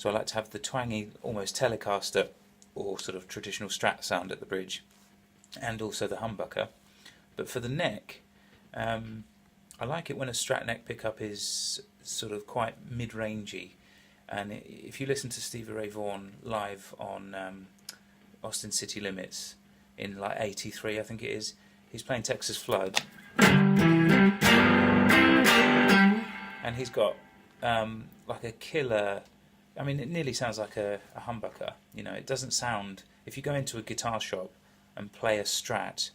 So I like to have the twangy, almost Telecaster or sort of traditional Strat sound at the bridge, and also the humbucker. But for the neck, I like it when a Strat neck pickup is sort of quite mid-rangey. And if you listen to Stevie Ray Vaughan live on Austin City Limits in like '83, I think it is, he's playing Texas Flood, and he's got like a killer. I mean, it nearly sounds like a humbucker. You know, it doesn't sound. If you go into a guitar shop and play a Strat,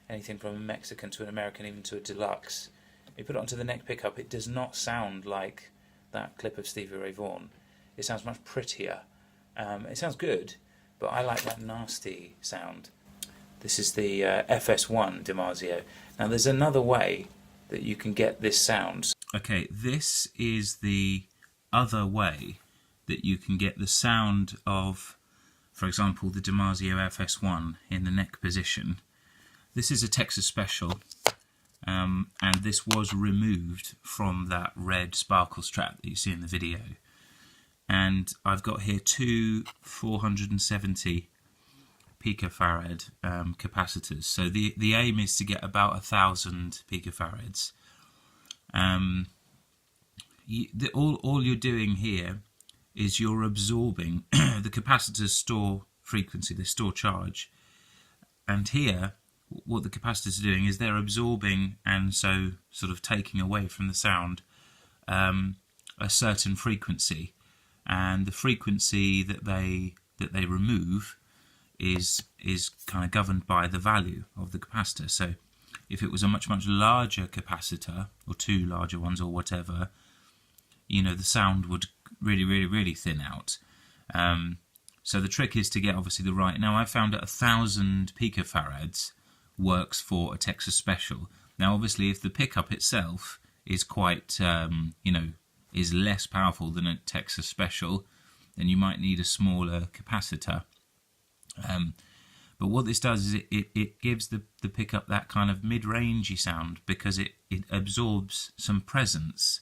anything from a Mexican to an American, even to a deluxe, you put it onto the neck pickup, it does not sound like that clip of Stevie Ray Vaughan. It sounds much prettier. It sounds good, but I like that nasty sound. This is the FS-1 DiMarzio. Now there's another way that you can get this sound. Okay, this is the other way that you can get the sound of, for example, the DiMarzio FS-1 in the neck position. This is a Texas Special, and this was removed from that red sparkle Strat that you see in the video. And I've got here two 470 picofarad capacitors. So the aim is to get about 1,000 picofarads. All you're doing here is you're absorbing the capacitors store frequency, they store charge, and here what the capacitors are doing is they're absorbing and so sort of taking away from the sound a certain frequency, and the frequency that they remove is kind of governed by the value of the capacitor. So if it was a much larger capacitor, or two larger ones or whatever, you know, the sound would really thin out. So the trick is to get obviously the right. Now I found that 1,000 picofarads works for a Texas Special. Now obviously if the pickup itself is quite you know, is less powerful than a Texas Special, then you might need a smaller capacitor. But what this does is it gives the pickup that kind of mid-rangey sound, because it absorbs some presence.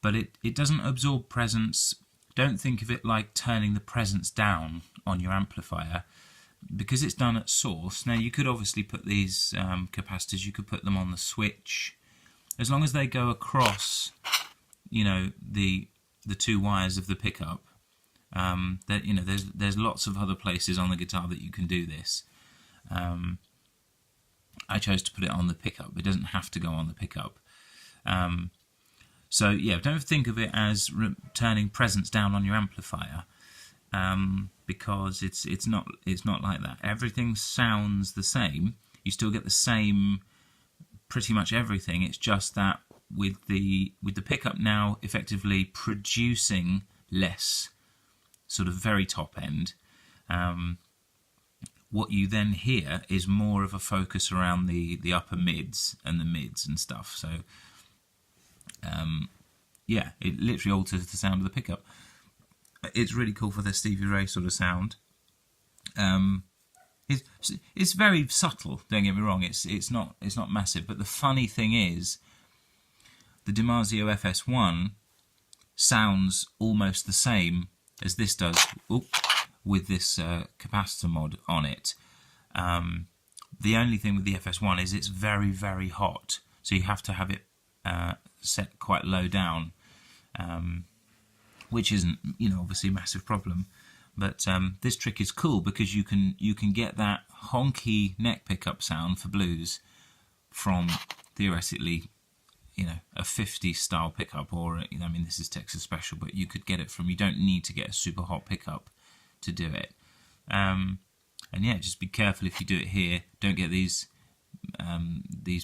But it doesn't absorb presence. Don't think of it like turning the presence down on your amplifier, because it's done at source. Now you could obviously put these capacitors, you could put them on the switch, as long as they go across, you know, the two wires of the pickup. That, you know, there's lots of other places on the guitar that you can do this. I chose to put it on the pickup. It doesn't have to go on the pickup. So yeah, don't think of it as turning presence down on your amplifier, because it's not like that. Everything sounds the same. You still get the same, pretty much everything. It's just that with the pickup now effectively producing less, sort of very top end, what you then hear is more of a focus around the upper mids and the mids and stuff. So yeah, it literally alters the sound of the pickup. It's really cool for the Stevie Ray sort of sound. It's very subtle, don't get me wrong, it's not massive, but the funny thing is the DiMarzio FS-1 sounds almost the same as this does, with this capacitor mod on it. The only thing with the FS-1 is it's very hot, so you have to have it set quite low down, which isn't, you know, obviously a massive problem. But this trick is cool because you can get that honky neck pickup sound for blues from theoretically, you know, a 50 style pickup, or, you know, I mean, this is Texas Special, but you could get it from, you don't need to get a super hot pickup to do it. And yeah, just be careful if you do it here. Don't get these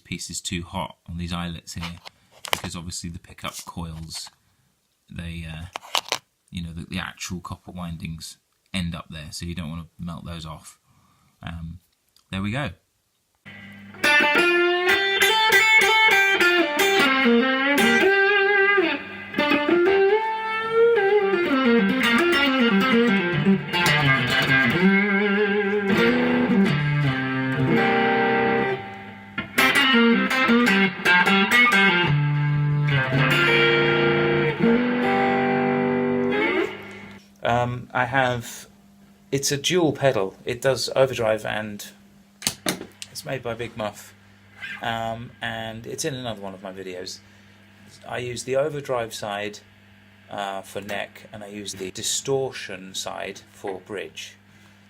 pieces too hot on these eyelets here, because obviously the pickup coils, they you know, the actual copper windings end up there, so you don't want to melt those off. There we go. I have. It's a dual pedal. It does overdrive and it's made by Big Muff, and it's in another one of my videos. I use the overdrive side for neck, and I use the distortion side for bridge.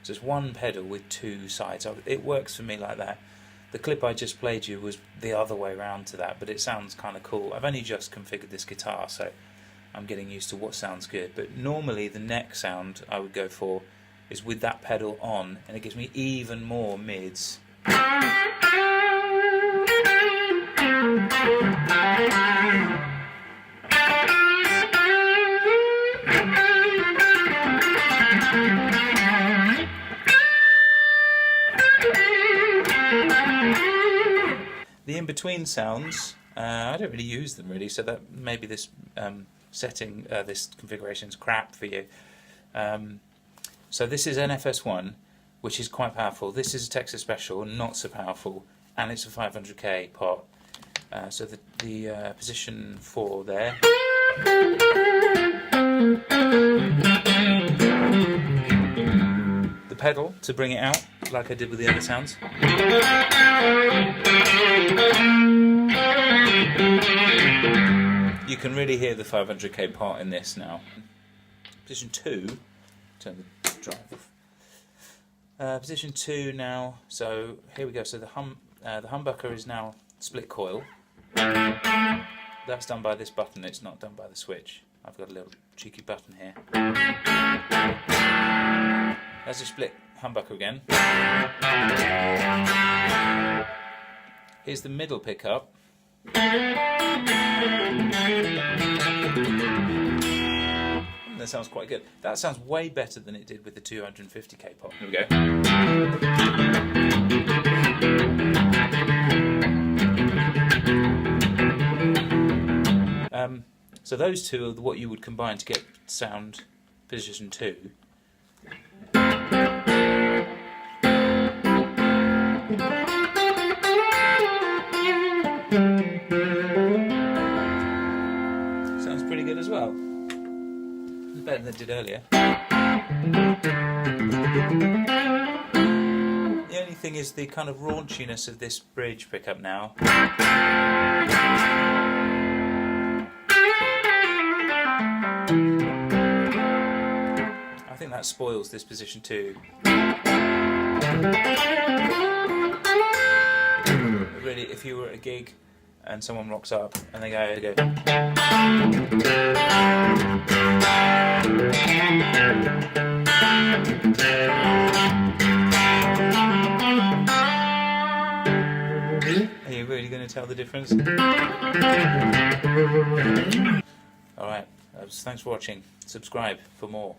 So it's one pedal with two sides. It works for me like that. The clip I just played you was the other way around to that, but it sounds kind of cool. I've only just configured this guitar, so I'm getting used to what sounds good. But normally the neck sound I would go for is with that pedal on, and it gives me even more mids. The in-between sounds, I don't really use them really, so that maybe this setting, this configuration is crap for you. So this is an FS-1, which is quite powerful. This is a Texas Special, not so powerful, and it's a 500k pot. So the position 4 there. The pedal to bring it out, like I did with the other sounds. You can really hear the 500k part in this now. Position 2, turn the drive off. Position 2 now, so here we go. So the humbucker is now split coil. That's done by this button, it's not done by the switch. I've got a little cheeky button here. That's a split humbucker again. Here's the middle pickup. That sounds quite good. That sounds way better than it did with the 250k pop. Here we go. So those two are what you would combine to get sound position 2. Sounds pretty good as well. Better than it did earlier. The only thing is the kind of raunchiness of this bridge pickup now. I think that spoils this position 2. Really, if you were at a gig and someone rocks up and they go are you really going to tell the difference? Alright, thanks for watching. Subscribe for more.